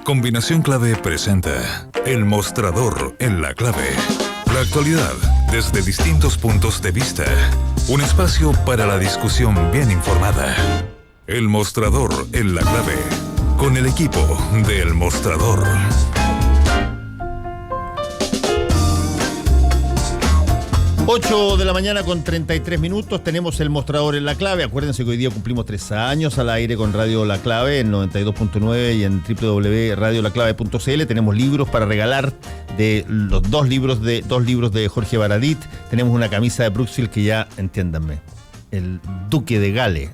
Combinación Clave presenta El Mostrador en la Clave. La actualidad desde distintos puntos de vista. Un espacio para la discusión bien informada. El Mostrador en la Clave. Con el equipo de El Mostrador. 8 de la mañana con 33 minutos, tenemos El Mostrador en la Clave. Acuérdense que hoy día cumplimos 3 años al aire con Radio La Clave en 92.9 y en www.radiolaclave.cl. Tenemos libros para regalar, de los dos libros de Jorge Baradit. Tenemos una camisa de Bruxelles que ya, entiéndanme, el duque de Gales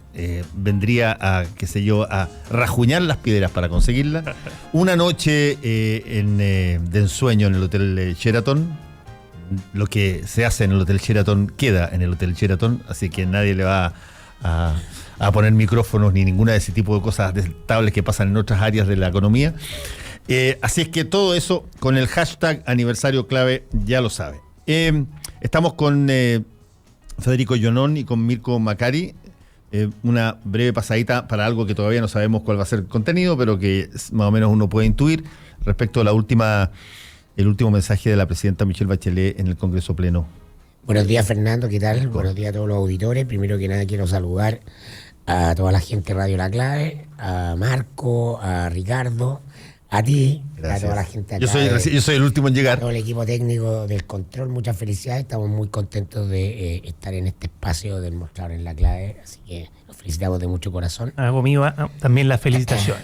vendría a, qué sé yo, a rajuñar las piedras para conseguirla. Una noche de ensueño en el Hotel Sheraton. Lo que se hace en el Hotel Sheraton queda en el Hotel Sheraton, así que nadie le va a poner micrófonos ni ninguna de ese tipo de cosas detestables que pasan en otras áreas de la economía. Así es que todo eso con el hashtag aniversario clave, ya lo sabe. Estamos con Federico Jonón y con Mirko Macari. Una breve pasadita para algo que todavía no sabemos cuál va a ser el contenido, pero que más o menos uno puede intuir respecto a el último mensaje de la presidenta Michelle Bachelet en el Congreso Pleno. Buenos días, Fernando, ¿qué tal? Buenos días a todos los auditores. Primero que nada quiero saludar a toda la gente de Radio La Clave, a Marco, a Ricardo, a ti, gracias. A toda la gente acá. Yo soy el último en llegar. Todo el equipo técnico del control, muchas felicidades. Estamos muy contentos de estar en este espacio del Mostrador en La Clave, así que los felicitamos de mucho corazón. Hago mío también las felicitaciones.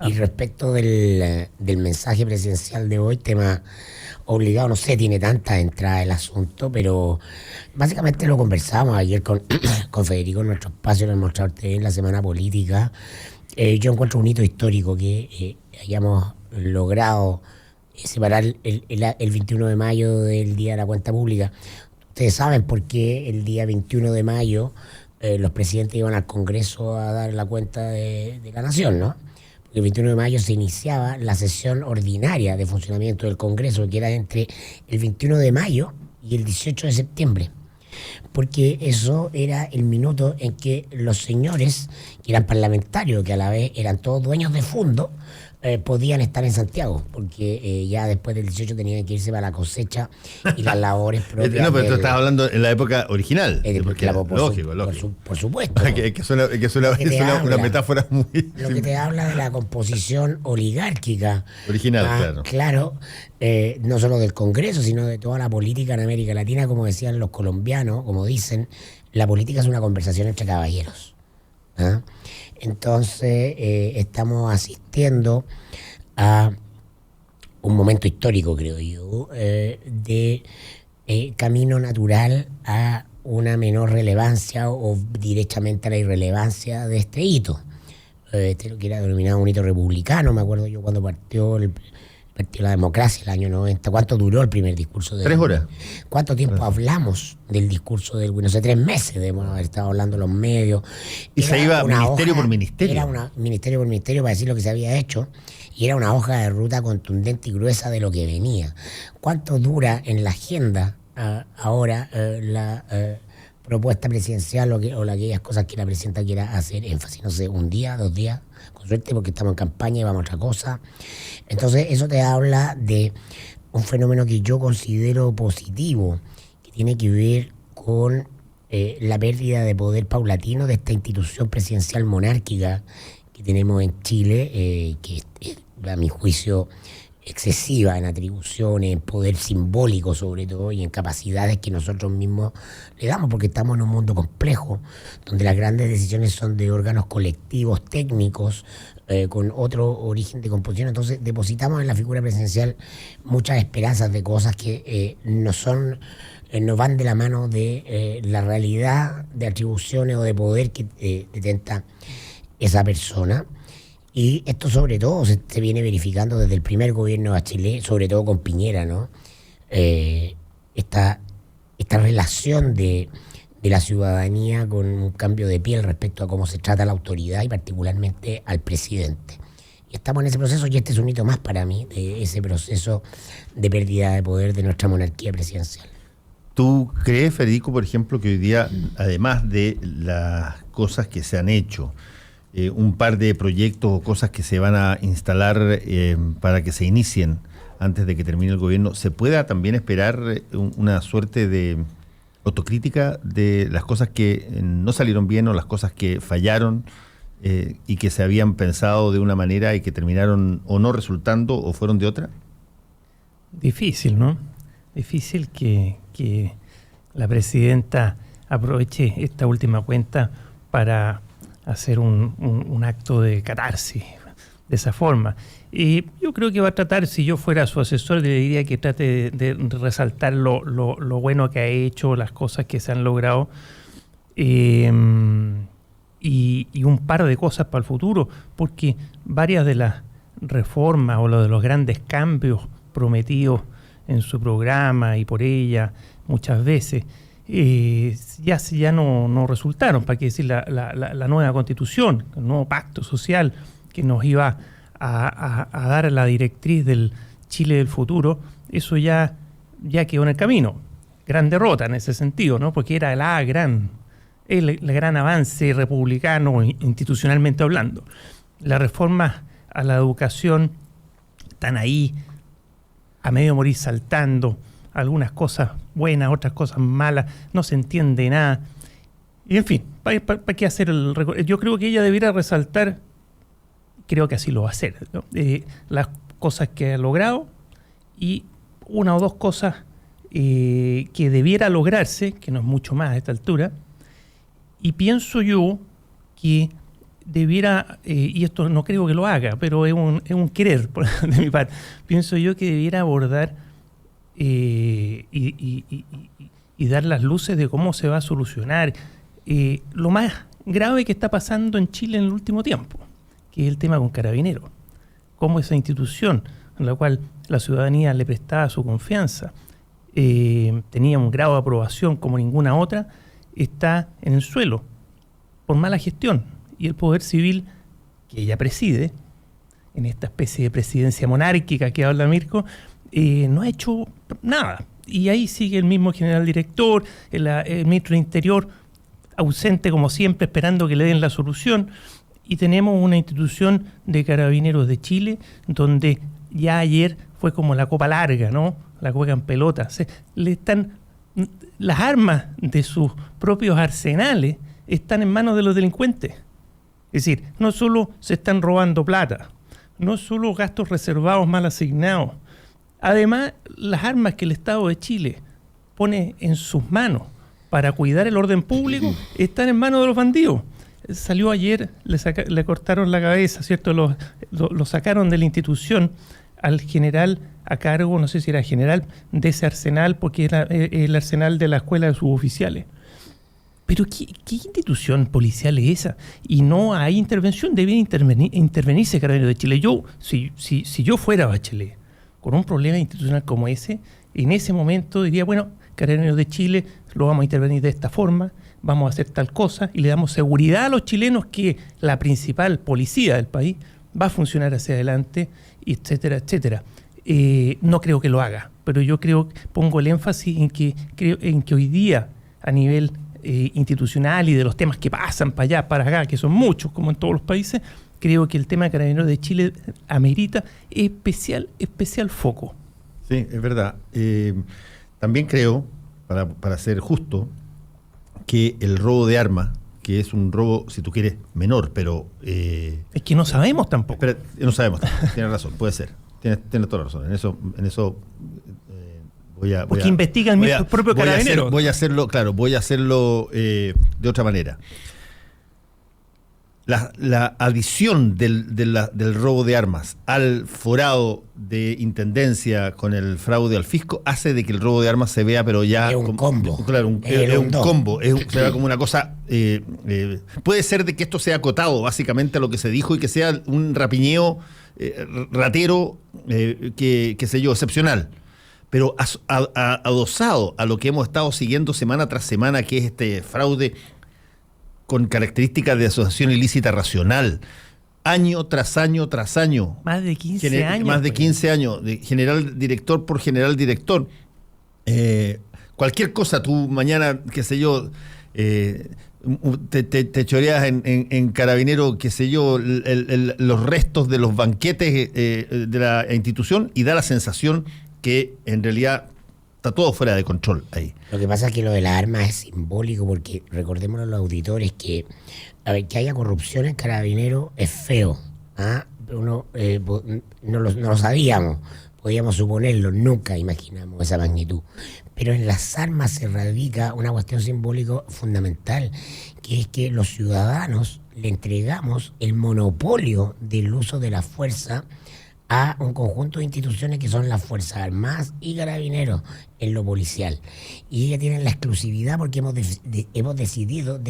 Y respecto del mensaje presidencial de hoy, tema obligado, no sé, tiene tanta entrada el asunto, pero básicamente lo conversamos ayer con Federico en nuestro espacio en el Mostrador TV en la semana política. Yo encuentro un hito histórico que hayamos logrado separar el 21 de mayo del Día de la Cuenta Pública. Ustedes saben por qué el día 21 de mayo los presidentes iban al Congreso a dar la cuenta de la nación, ¿no? El 21 de mayo se iniciaba la sesión ordinaria de funcionamiento del Congreso, que era entre el 21 de mayo y el 18 de septiembre. Porque eso era el minuto en que los señores, que eran parlamentarios, que a la vez eran todos dueños de fondo, podían estar en Santiago, porque ya después del 18 tenían que irse para la cosecha y las labores propias. No, pero tú estás hablando en la época original. Por supuesto. que suena una metáfora muy... Lo que te habla de la composición oligárquica. Original, claro. Claro, no solo del Congreso, sino de toda la política en América Latina, como decían los colombianos, como dicen, la política es una conversación entre caballeros. ¿Ah? Entonces estamos asistiendo a un momento histórico, creo yo, de camino natural a una menor relevancia o directamente a la irrelevancia de este hito. Lo que era denominado un hito republicano, me acuerdo yo cuando partió la democracia el año 90. ¿Cuánto duró el primer discurso? 3 horas. ¿Cuánto tiempo hablamos del discurso del no sé, 3 meses debemos haber estado hablando los medios? Y se iba ministerio por ministerio. Era ministerio por ministerio para decir lo que se había hecho, y era una hoja de ruta contundente y gruesa de lo que venía. ¿Cuánto dura en la agenda ahora la propuesta presidencial o aquellas cosas que la presidenta quiera hacer énfasis? No sé, 1 día, 2 días, con suerte, porque estamos en campaña y vamos a otra cosa. Entonces eso te habla de un fenómeno que yo considero positivo, que tiene que ver con la pérdida de poder paulatino de esta institución presidencial monárquica que tenemos en Chile, que es, a mi juicio, excesiva en atribuciones, en poder simbólico sobre todo, y en capacidades que nosotros mismos le damos, porque estamos en un mundo complejo, donde las grandes decisiones son de órganos colectivos, técnicos, con otro origen de composición. Entonces depositamos en la figura presidencial muchas esperanzas de cosas que no van de la mano de la realidad de atribuciones o de poder que detenta esa persona. Y esto sobre todo se viene verificando desde el primer gobierno de Bachelet, sobre todo con Piñera, ¿no? Esta relación de la ciudadanía con un cambio de piel respecto a cómo se trata a la autoridad y particularmente al presidente. Y estamos en ese proceso, y este es un hito más para mí de ese proceso de pérdida de poder de nuestra monarquía presidencial. ¿Tú crees, Federico, por ejemplo, que hoy día, además de las cosas que se han hecho, un par de proyectos o cosas que se van a instalar para que se inicien antes de que termine el gobierno, ¿se pueda también esperar una suerte de autocrítica de las cosas que no salieron bien o las cosas que fallaron y que se habían pensado de una manera y que terminaron o no resultando o fueron de otra? Difícil, ¿no? Difícil que la presidenta aproveche esta última cuenta para hacer un acto de catarsis de esa forma. Y yo creo que va a tratar, si yo fuera su asesor, le diría que trate de resaltar lo bueno que ha hecho, las cosas que se han logrado, y un par de cosas para el futuro, porque varias de las reformas o de los grandes cambios prometidos en su programa y por ella muchas veces, ya no resultaron. Para qué decir la nueva constitución, el nuevo pacto social que nos iba a dar la directriz del Chile del futuro, eso ya quedó en el camino. Gran derrota en ese sentido, ¿no? Porque era el gran avance republicano institucionalmente hablando. Las reformas a la educación están ahí a medio morir saltando, algunas cosas buenas, otras cosas malas, no se entiende nada. Y en fin, ¿para qué hacer el recorrido? Yo creo que ella debiera resaltar, creo que así lo va a hacer, ¿no? Las cosas que ha logrado y una o dos cosas que debiera lograrse, que no es mucho más a esta altura. Y pienso yo que debiera, y esto no creo que lo haga, pero es un querer de mi parte, pienso yo que debiera abordar y dar las luces de cómo se va a solucionar lo más grave que está pasando en Chile en el último tiempo, que es el tema con Carabineros. Cómo esa institución, en la cual la ciudadanía le prestaba su confianza, tenía un grado de aprobación como ninguna otra, está en el suelo por mala gestión. Y el poder civil que ella preside, en esta especie de presidencia monárquica que habla Mirko, no ha hecho nada. Y ahí sigue el mismo general director, el ministro de Interior, ausente como siempre, esperando que le den la solución. Y tenemos una institución de Carabineros de Chile, donde ya ayer fue como la copa larga, ¿no? La juegan pelota. Las armas de sus propios arsenales están en manos de los delincuentes. Es decir, no solo se están robando plata, no solo gastos reservados mal asignados. Además, las armas que el Estado de Chile pone en sus manos para cuidar el orden público están en manos de los bandidos. Salió ayer, le cortaron la cabeza, ¿cierto? Lo sacaron de la institución al general a cargo, no sé si era general, de ese arsenal, porque era el arsenal de la escuela de suboficiales. Pero ¿qué institución policial es esa? Y no hay intervención, debe intervenirse Carabineros de Chile. Si yo fuera Bachelet, con un problema institucional como ese, en ese momento diría, bueno, Carabineros de Chile, lo vamos a intervenir de esta forma, vamos a hacer tal cosa, y le damos seguridad a los chilenos que la principal policía del país va a funcionar hacia adelante, etcétera, etcétera. No creo que lo haga, pero yo pongo el énfasis en que hoy día, a nivel institucional y de los temas que pasan para allá, para acá, que son muchos, como en todos los países, creo que el tema de Carabineros de Chile amerita especial foco. Sí, es verdad. También creo, para ser justo, que el robo de armas, que es un robo, si tú quieres, menor, pero... es que no sabemos tampoco. No sabemos, tienes razón, puede ser. Tienes toda la razón. En eso porque investigan mis propios Carabineros. Voy a hacerlo de otra manera. La adición del robo de armas al forado de intendencia con el fraude al fisco hace de que el robo de armas se vea, pero ya... Es un combo. Claro, es un combo. Se vea como una cosa... puede ser de que esto sea acotado básicamente a lo que se dijo y que sea un rapiñeo ratero, qué sé yo, excepcional. Pero adosado a lo que hemos estado siguiendo semana tras semana, que es este fraude con características de asociación ilícita racional, año tras año tras año. Más de 15 años. Más de 15 años, de general director por general director. Cualquier cosa, tú mañana, qué sé yo, te choreas en Carabinero, qué sé yo, los restos de los banquetes de la institución y da la sensación que en realidad está todo fuera de control ahí. Lo que pasa es que lo de las armas es simbólico, porque recordemos a los auditores que, a ver, que haya corrupción en Carabinero es feo. Uno no lo sabíamos, podíamos suponerlo, nunca imaginamos esa magnitud. Pero en las armas se radica una cuestión simbólica fundamental, que es que los ciudadanos le entregamos el monopolio del uso de la fuerza a un conjunto de instituciones que son las Fuerzas Armadas y Carabineros en lo policial. Y ellas tienen la exclusividad porque hemos decidido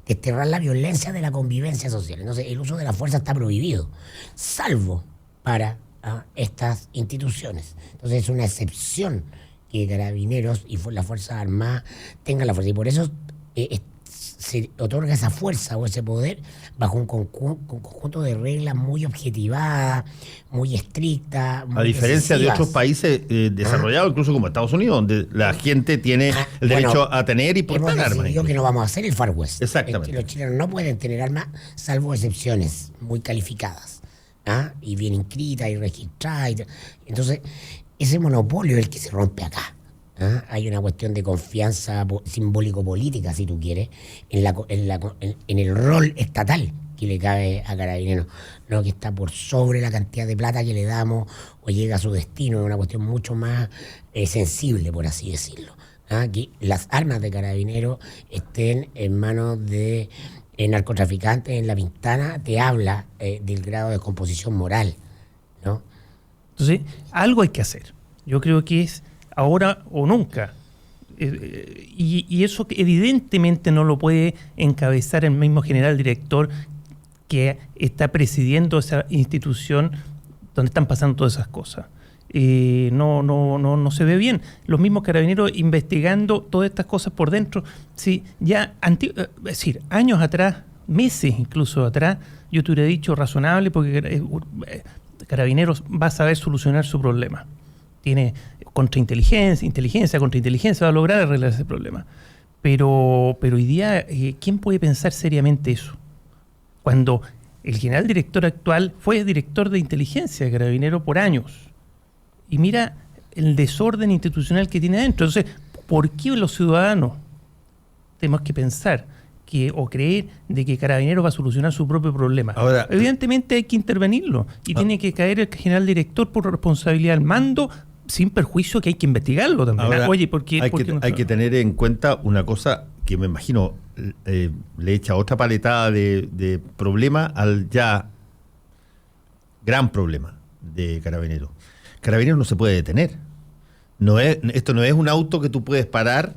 desterrar la violencia de la convivencia social. Entonces, el uso de la fuerza está prohibido, salvo para estas instituciones. Entonces, es una excepción que Carabineros y las Fuerzas Armadas tengan la fuerza. Y por eso se otorga esa fuerza o ese poder bajo un conjunto de reglas muy objetivadas, muy estrictas. A diferencia de otros países desarrollados, incluso como Estados Unidos, donde la gente tiene el derecho a tener y portar armas. Yo que no vamos a hacer el Far West. Exactamente. Los chilenos no pueden tener armas salvo excepciones muy calificadas y bien inscritas y registradas. Entonces, ese monopolio es el que se rompe acá. Hay una cuestión de confianza simbólico-política, si tú quieres, en el rol estatal que le cabe a Carabineros, no que está por sobre la cantidad de plata que le damos o llega a su destino. Es una cuestión mucho más sensible, por así decirlo. Que las armas de Carabineros estén en manos de narcotraficantes en La Pintana, te habla del grado de descomposición moral, ¿no? Entonces, algo hay que hacer. Yo creo que es ahora o nunca. Y eso evidentemente no lo puede encabezar el mismo general director que está presidiendo esa institución donde están pasando todas esas cosas. No se ve bien. Los mismos Carabineros investigando todas estas cosas por dentro. Sí, ya es decir, años atrás, meses incluso atrás, yo te hubiera dicho razonable porque Carabineros va a saber solucionar su problema. Tiene inteligencia contra inteligencia va a lograr arreglar ese problema. Pero hoy día, ¿quién puede pensar seriamente eso? Cuando el general director actual fue director de inteligencia de Carabineros por años. Y mira el desorden institucional que tiene adentro. Entonces, ¿por qué los ciudadanos tenemos que pensar o creer de que Carabineros va a solucionar su propio problema? Ahora, evidentemente hay que intervenirlo y tiene que caer el general director por responsabilidad al mando, sin perjuicio que hay que investigarlo también. Ahora, oye, ¿por qué hay que tener en cuenta una cosa que me imagino le echa otra paletada de problema al ya gran problema de Carabineros. Carabineros no se puede detener. Esto no es un auto que tú puedes parar,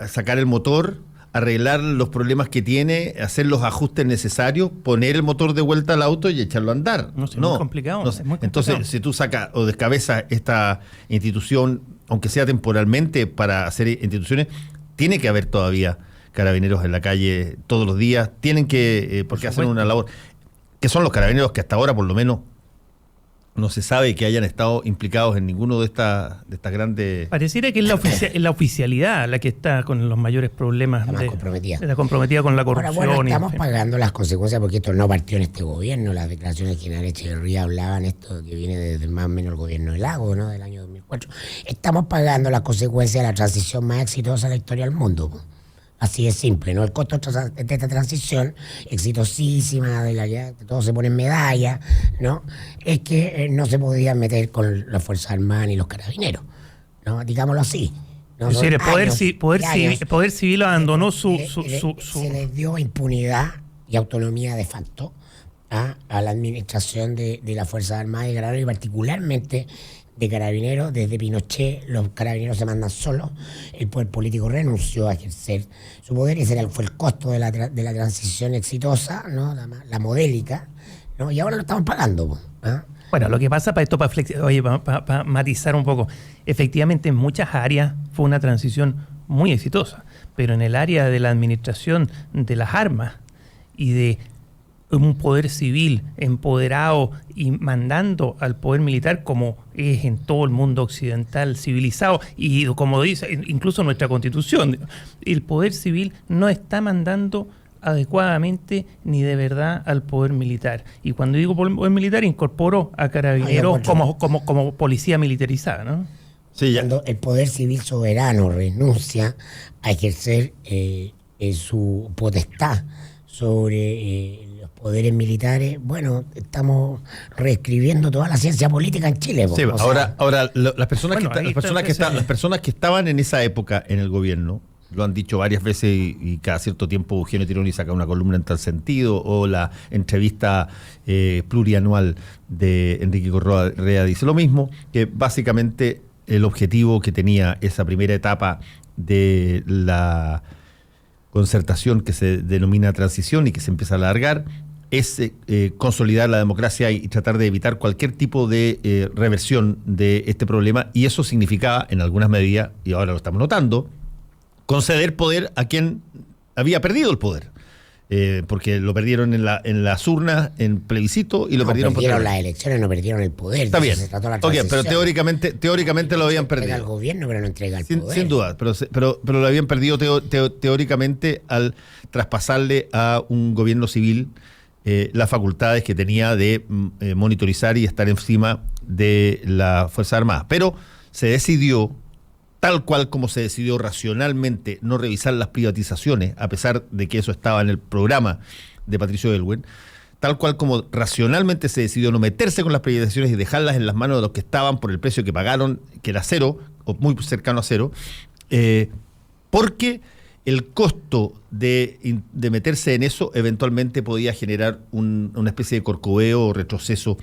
sacar el motor, arreglar los problemas que tiene, hacer los ajustes necesarios, poner el motor de vuelta al auto y echarlo a andar. No, es muy complicado. Es muy complicado. Entonces, si tú sacas o descabezas esta institución, aunque sea temporalmente para hacer instituciones, tiene que haber todavía Carabineros en la calle todos los días, tienen que, porque hacen una labor, que son los Carabineros que hasta ahora por lo menos no se sabe que hayan estado implicados en ninguno de estas grandes... Pareciera que es la oficialidad la que está con los mayores problemas. La comprometida. La comprometida con la corrupción. Ahora, estamos pagando las consecuencias porque esto no partió en este gobierno. Las declaraciones de general Echeverría hablaban esto que viene desde más o menos el gobierno del Lago, ¿no? Del año 2004. Estamos pagando las consecuencias de la transición más exitosa de la historia del mundo. Así es simple, ¿no? El costo de esta transición, exitosísima, todos se ponen medallas, ¿no? Es que no se podían meter con las Fuerzas Armadas ni los Carabineros, ¿no? Digámoslo así. ¿no? Es decir, el poder civil abandonó su... Se les dio impunidad y autonomía de facto a la administración de las Fuerzas Armadas y Carabineros, y particularmente de Carabineros. Desde Pinochet los Carabineros se mandan solos, el poder político renunció a ejercer su poder, ese fue el costo de la transición exitosa, ¿no? La modélica, ¿no? Y ahora lo estamos pagando, Bueno, lo que pasa para matizar un poco, efectivamente en muchas áreas fue una transición muy exitosa, pero en el área de la administración de las armas y de un poder civil empoderado y mandando al poder militar como es en todo el mundo occidental civilizado, y como dice incluso nuestra Constitución, el poder civil no está mandando adecuadamente ni de verdad al poder militar. Y cuando digo poder militar, incorporo a Carabineros como policía militarizada, ¿no? Sí, ya. Cuando el poder civil soberano renuncia a ejercer su potestad sobre los poderes militares, bueno, estamos reescribiendo toda la ciencia política en Chile. Sí, ahora las personas que estaban en esa época en el gobierno lo han dicho varias veces, y cada cierto tiempo Eugenio Tironi saca una columna en tal sentido, o la entrevista plurianual de Enrique Correa dice lo mismo, que básicamente el objetivo que tenía esa primera etapa de la concertación, que se denomina transición y que se empieza a alargar, es consolidar la democracia y tratar de evitar cualquier tipo de reversión de este problema, y eso significaba en algunas medidas, y ahora lo estamos notando, conceder poder a quien había perdido el poder. Porque lo perdieron en las urnas, en plebiscito, y lo perdieron las elecciones, no perdieron el poder. Está bien. Pero teóricamente lo habían perdido. Entrega al gobierno, pero no entrega el poder. Sin duda, pero lo habían perdido teóricamente al traspasarle a un gobierno civil las facultades que tenía de monitorizar y estar encima de las Fuerzas Armadas. Pero se decidió, tal cual como se decidió racionalmente, no revisar las privatizaciones, a pesar de que eso estaba en el programa de Patricio Aylwin, tal cual como racionalmente se decidió no meterse con las privatizaciones y dejarlas en las manos de los que estaban por el precio que pagaron, que era cero, o muy cercano a cero, porque el costo de meterse en eso eventualmente podía generar una especie de corcoveo o retroceso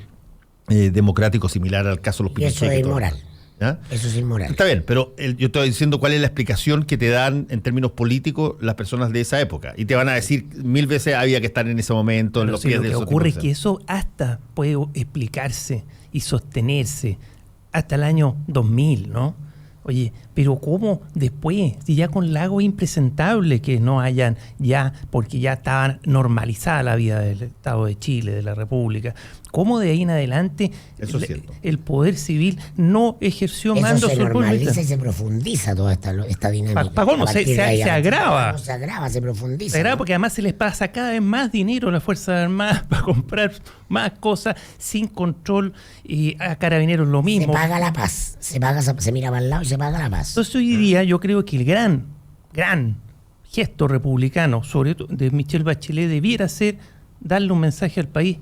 democrático similar al caso de los Pinochet. Y eso es inmoral. ¿Ah? Eso es inmoral. Está bien, pero yo estoy diciendo cuál es la explicación que te dan en términos políticos las personas de esa época. Y te van a decir 1000 veces había que estar en ese momento, pero en los pies de eso. Lo que ocurre es que eso hasta puede explicarse y sostenerse hasta el año 2000, ¿no? Oye, pero ¿cómo después? Si ya con Lago es impresentable que no hayan ya, porque ya estaba normalizada la vida del Estado de Chile, de la República. ¿Cómo de ahí en adelante el poder civil no ejerció mando sobre el pueblo? Se normaliza y se profundiza toda esta dinámica. Se agrava. Se agrava, se profundiza. Se agrava porque además se les pasa cada vez más dinero a las Fuerzas Armadas para comprar más cosas sin control, y a Carabineros lo mismo. Se paga la paz. Se mira para el lado y se paga la paz. Entonces hoy día yo creo que el gran gesto republicano, sobre todo de Michelle Bachelet, debiera ser darle un mensaje al país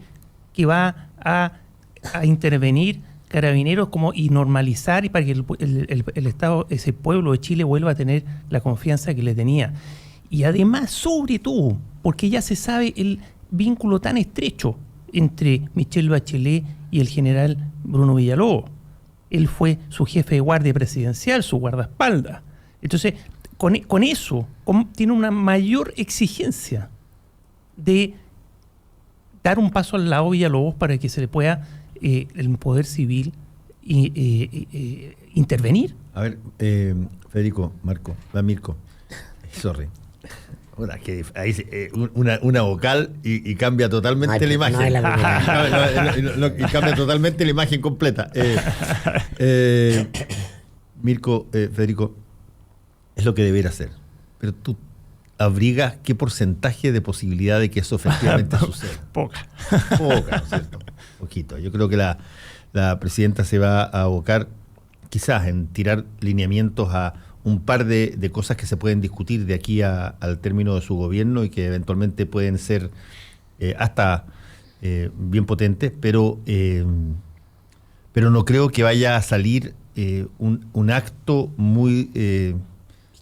que va a intervenir Carabineros y normalizar, y para que el Estado, ese pueblo de Chile, vuelva a tener la confianza que le tenía. Y además, sobre todo, porque ya se sabe el vínculo tan estrecho entre Michelle Bachelet y el general Bruno Villalobos. Él fue su jefe de guardia presidencial, su guardaespaldas. Entonces, con eso, tiene una mayor exigencia de dar un paso al lado Villalobos para que se le pueda el poder civil intervenir. A ver, Federico, Mirko, sorry. Ahí una vocal y cambia totalmente la imagen. Y cambia totalmente la imagen completa. Mirko, Federico, es lo que debería hacer. Pero tú abrigas qué porcentaje de posibilidad de que eso efectivamente suceda. Poca, ¿no es cierto? Poquito. Yo creo que la presidenta se va a abocar quizás en tirar lineamientos a un par de cosas que se pueden discutir de aquí al término de su gobierno y que eventualmente pueden ser hasta bien potentes, pero no creo que vaya a salir un acto muy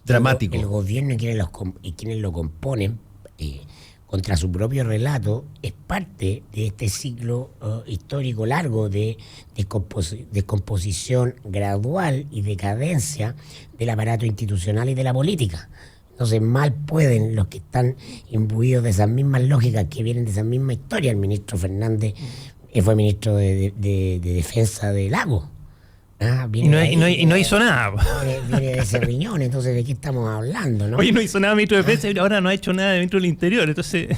dramático. El gobierno y quienes lo componen, contra su propio relato, es parte de este ciclo histórico largo de descomposición gradual y decadencia del aparato institucional y de la política. Entonces, mal pueden los que están imbuidos de esas mismas lógicas, que vienen de esa misma historia. El ministro Fernández fue ministro de Defensa de Lago. Y no hizo nada. Viene de ese riñón, entonces ¿de qué estamos hablando, no? Oye, no hizo nada ministro de Defensa y ahora no ha hecho nada dentro del Interior, entonces...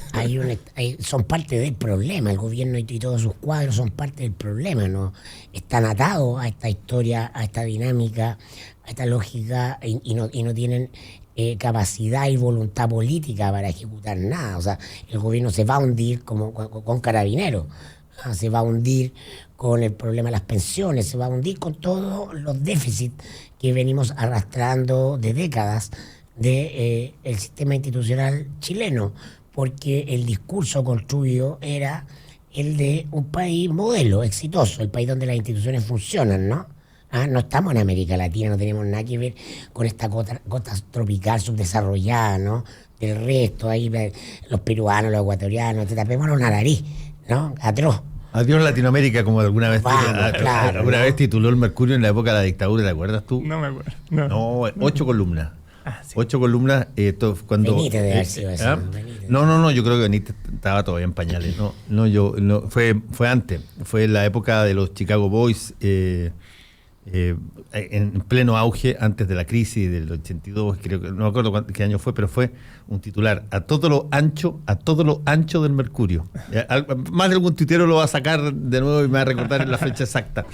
Son parte del problema, el gobierno y todos sus cuadros son parte del problema, ¿no? Están atados a esta historia, a esta dinámica, a esta lógica y no tienen capacidad y voluntad política para ejecutar nada. O sea, el gobierno se va a hundir como con Carabineros, se va a hundir con el problema de las pensiones, se va a hundir con todos los déficits que venimos arrastrando de décadas del sistema institucional chileno, porque el discurso construido era el de un país modelo, exitoso, el país donde las instituciones funcionan, ¿no? No estamos en América Latina, no tenemos nada que ver con esta cota tropical subdesarrollada, ¿no? Del resto, ahí los peruanos, los ecuatorianos, te tapemos la nariz, ¿no? Atroz. Adiós Latinoamérica, como alguna vez vez tituló el Mercurio en la época de la dictadura, ¿te acuerdas tú? No me acuerdo. No, 8 columnas. Sí. 8 columnas, cuando... Benítez debe haber sido eso. No, yo creo que Benítez estaba todavía en pañales. Fue antes. Fue en la época de los Chicago Boys, en pleno auge, antes de la crisis del 82, creo que no me acuerdo qué año fue, pero fue un titular a todo lo ancho del Mercurio. Más de algún tuitero lo va a sacar de nuevo y me va a recordar la fecha exacta.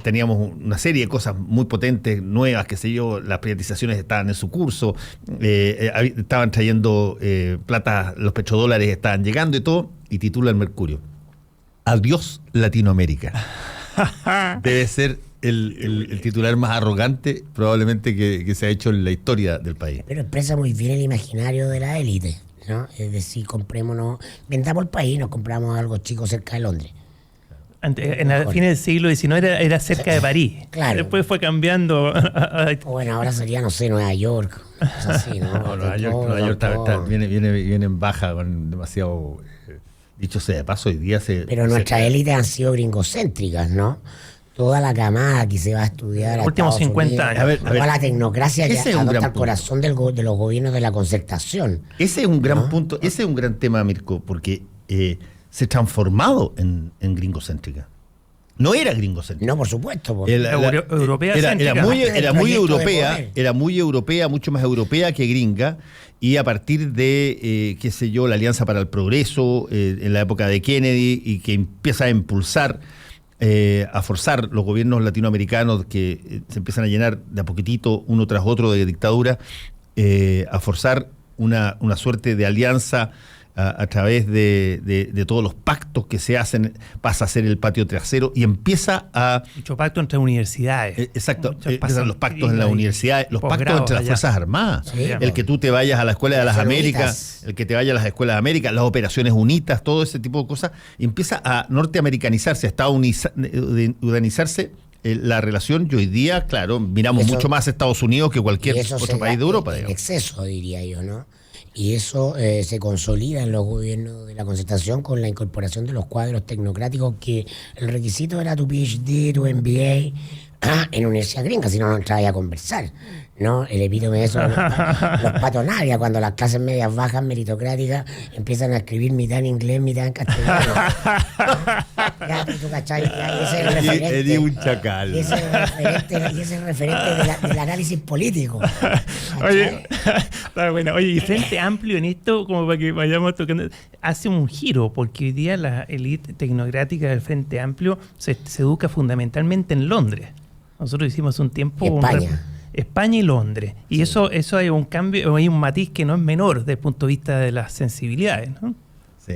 Teníamos una serie de cosas muy potentes, nuevas, qué sé yo, las privatizaciones estaban en su curso, estaban trayendo plata, los petrodólares estaban llegando y todo, y titula el Mercurio: Adiós Latinoamérica. Debe ser el titular más arrogante probablemente que se ha hecho en la historia del país. Pero expresa muy bien el imaginario de la élite, ¿no? Es decir, vendamos el país, nos compramos algo chico cerca de Londres. En el fin del siglo XIX era cerca de París. Claro. Después fue cambiando. Bueno, ahora sería, no sé, Nueva York. Así, ¿no? Nueva York viene en baja, con demasiado... Dicho sea de paso, hoy día Pero nuestras élites han sido gringocéntricas, ¿no? Toda la camada que se va a estudiar los últimos 50 años. Toda la tecnocracia que adopta el corazón de los gobiernos de la concertación. Ese es un gran punto, ese es un gran tema, Mirko, porque se ha transformado en gringocéntrica. No era gringocéntrica. No, por supuesto. Era muy europea, mucho más europea que gringa. Y a partir de, la Alianza para el Progreso, en la época de Kennedy, y que empieza a impulsar, a forzar los gobiernos latinoamericanos que se empiezan a llenar de a poquitito, uno tras otro, de dictadura, a forzar una suerte de alianza a través de todos los pactos que se hacen, pasa a ser el patio trasero y empieza a... Muchos pactos entre universidades. Exacto, empiezan los pactos en las universidades, los pactos entre las Fuerzas Armadas. Sí, el que tú te vayas a la Escuela de las Américas, el que te vaya a las Escuelas de América, las operaciones unitas, todo ese tipo de cosas, y empieza a norteamericanizarse, a estadounidenizarse la relación. Y hoy día, claro, miramos mucho más a Estados Unidos que cualquier otro país de Europa. En exceso, diría yo, ¿no? Y eso se consolida en los gobiernos de la concertación con la incorporación de los cuadros tecnocráticos, que el requisito era tu PhD, tu MBA en universidad gringa, si no entrabas a conversar, ¿no? El epítome de eso, los patonarias, cuando las clases medias bajas, meritocráticas, empiezan a escribir mitad en inglés, mitad en castellano. Ya, tú cachai, y ese es el referente. Eres un chacal. Y ese es el referente del análisis político. Oye, está bueno. Oye, y Frente Amplio en esto, como para que vayamos tocando, hace un giro, porque hoy día la élite tecnocrática del Frente Amplio se educa fundamentalmente en Londres. Nosotros hicimos un tiempo... España y Londres. Y eso hay un cambio, hay un matiz que no es menor desde el punto de vista de las sensibilidades, ¿no? Sí,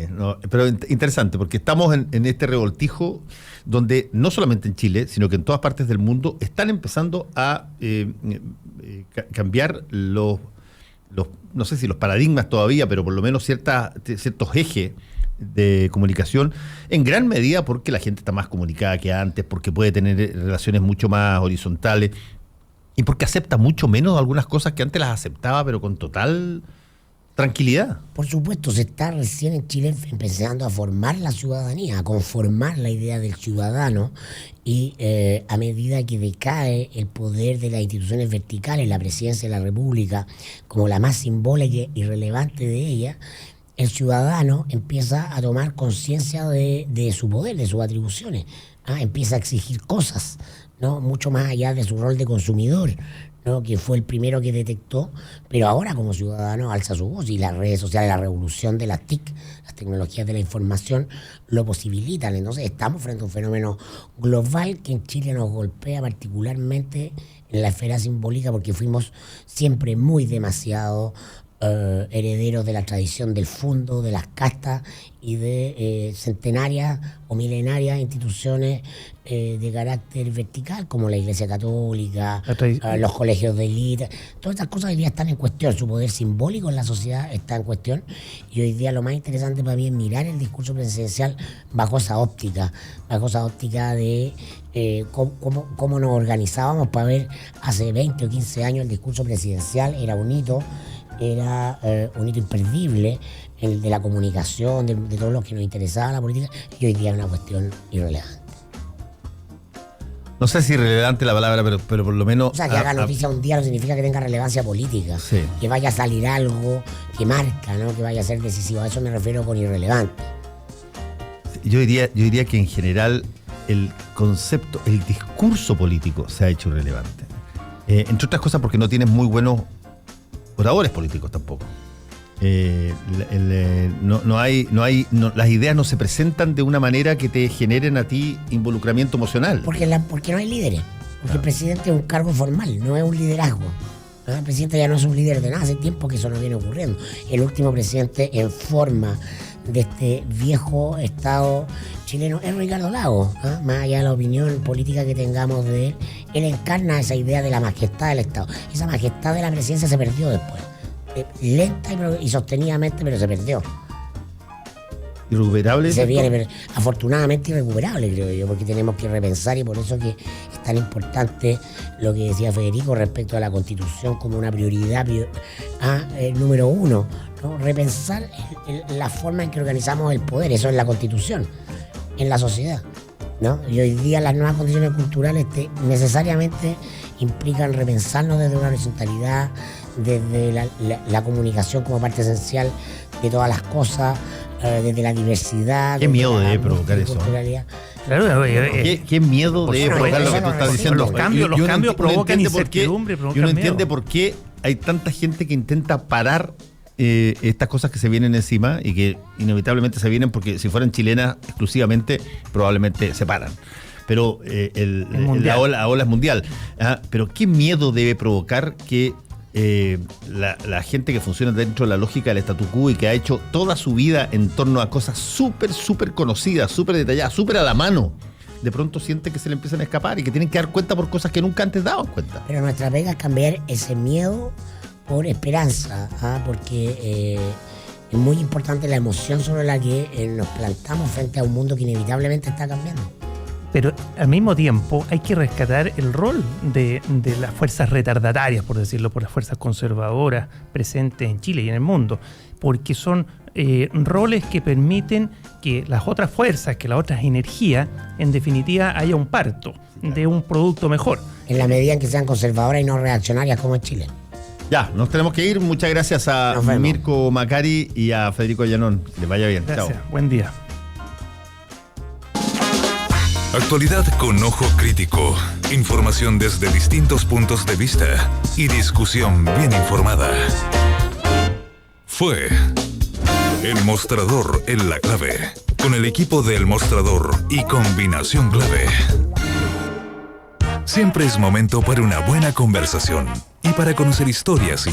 pero interesante, porque estamos en este revoltijo donde no solamente en Chile, sino que en todas partes del mundo están empezando a cambiar los, no sé si los paradigmas todavía, pero por lo menos ciertos ejes de comunicación, en gran medida porque la gente está más comunicada que antes, porque puede tener relaciones mucho más horizontales y porque acepta mucho menos algunas cosas que antes las aceptaba, pero con total tranquilidad. Por supuesto, se está recién en Chile empezando a formar la ciudadanía, a conformar la idea del ciudadano, y a medida que decae el poder de las instituciones verticales, la presidencia de la República como la más simbólica y relevante de ellas, el ciudadano empieza a tomar conciencia de su poder, de sus atribuciones. Empieza a exigir cosas, ¿no? Mucho más allá de su rol de consumidor, ¿no? Que fue el primero que detectó, pero ahora como ciudadano alza su voz, y las redes sociales, la revolución de las TIC, las tecnologías de la información, lo posibilitan. Entonces estamos frente a un fenómeno global que en Chile nos golpea particularmente en la esfera simbólica, porque fuimos siempre muy demasiado herederos de la tradición del fundo, de las castas y de centenarias o milenarias instituciones de carácter vertical, como la Iglesia Católica, los colegios de élite. Todas estas cosas hoy día están en cuestión, su poder simbólico en la sociedad está en cuestión, y hoy día lo más interesante para mí es mirar el discurso presidencial bajo esa óptica de cómo nos organizábamos para ver hace 20 o 15 años el discurso presidencial. Era un hito imperdible, el de la comunicación, de todos los que nos interesaba la política, y hoy día es una cuestión irrelevante. No sé si irrelevante la palabra, pero por lo menos... O sea, que haga noticia un día no significa que tenga relevancia política, sí. Que vaya a salir algo que marca, ¿no? Que vaya a ser decisivo. A eso me refiero con irrelevante. Yo diría que en general el concepto, el discurso político se ha hecho irrelevante. Entre otras cosas porque no tienes muy buenos oradores políticos tampoco. Las ideas no se presentan de una manera que te generen a ti involucramiento emocional. Porque no hay líderes. Porque el presidente es un cargo formal, no es un liderazgo. El presidente ya no es un líder de nada, hace tiempo que eso no viene ocurriendo. El último presidente en forma de este viejo Estado chileno es Ricardo Lagos. Más allá de la opinión política que tengamos de él, él encarna esa idea de la majestad del Estado. Esa majestad de la presidencia se perdió después. Lenta y sostenidamente, pero se perdió. ¿Irrecuperable? Se viene, pero afortunadamente irrecuperable, creo yo, porque tenemos que repensar, y por eso que es tan importante lo que decía Federico respecto a la Constitución como una prioridad número uno, ¿no? Repensar la forma en que organizamos el poder, eso es la Constitución, en la sociedad, ¿no? Y hoy día las nuevas condiciones culturales necesariamente implican repensarnos desde una horizontalidad, desde la comunicación como parte esencial de todas las cosas, desde la diversidad. Qué miedo debe provocar eso. Claro, ¿Qué miedo debe provocar lo que tú estás diciendo? Los cambios provocan incertidumbre. Y uno entiende por qué hay tanta gente que intenta parar estas cosas que se vienen encima y que inevitablemente se vienen, porque si fueran chilenas exclusivamente probablemente se paran. Pero la ola es mundial. Pero qué miedo debe provocar que la gente que funciona dentro de la lógica del statu quo y que ha hecho toda su vida en torno a cosas súper conocidas, súper detalladas, súper a la mano, de pronto siente que se le empiezan a escapar y que tienen que dar cuenta por cosas que nunca antes daban cuenta. Pero nuestra pega es cambiar ese miedo por esperanza, porque es muy importante la emoción sobre la que nos plantamos frente a un mundo que inevitablemente está cambiando. Pero al mismo tiempo hay que rescatar el rol de las fuerzas retardatarias, por decirlo, por las fuerzas conservadoras presentes en Chile y en el mundo, porque son roles que permiten que las otras fuerzas, que las otras energías, en definitiva haya un parto de un producto mejor. En la medida en que sean conservadoras y no reaccionarias como en Chile. Ya, nos tenemos que ir. Muchas gracias a Mirko Macari y a Federico Llanón. Que les vaya bien. Gracias. Chao. Buen día. Actualidad con ojo crítico, información desde distintos puntos de vista y discusión bien informada. Fue El Mostrador en la Clave, con el equipo de El Mostrador y Combinación Clave. Siempre es momento para una buena conversación y para conocer historias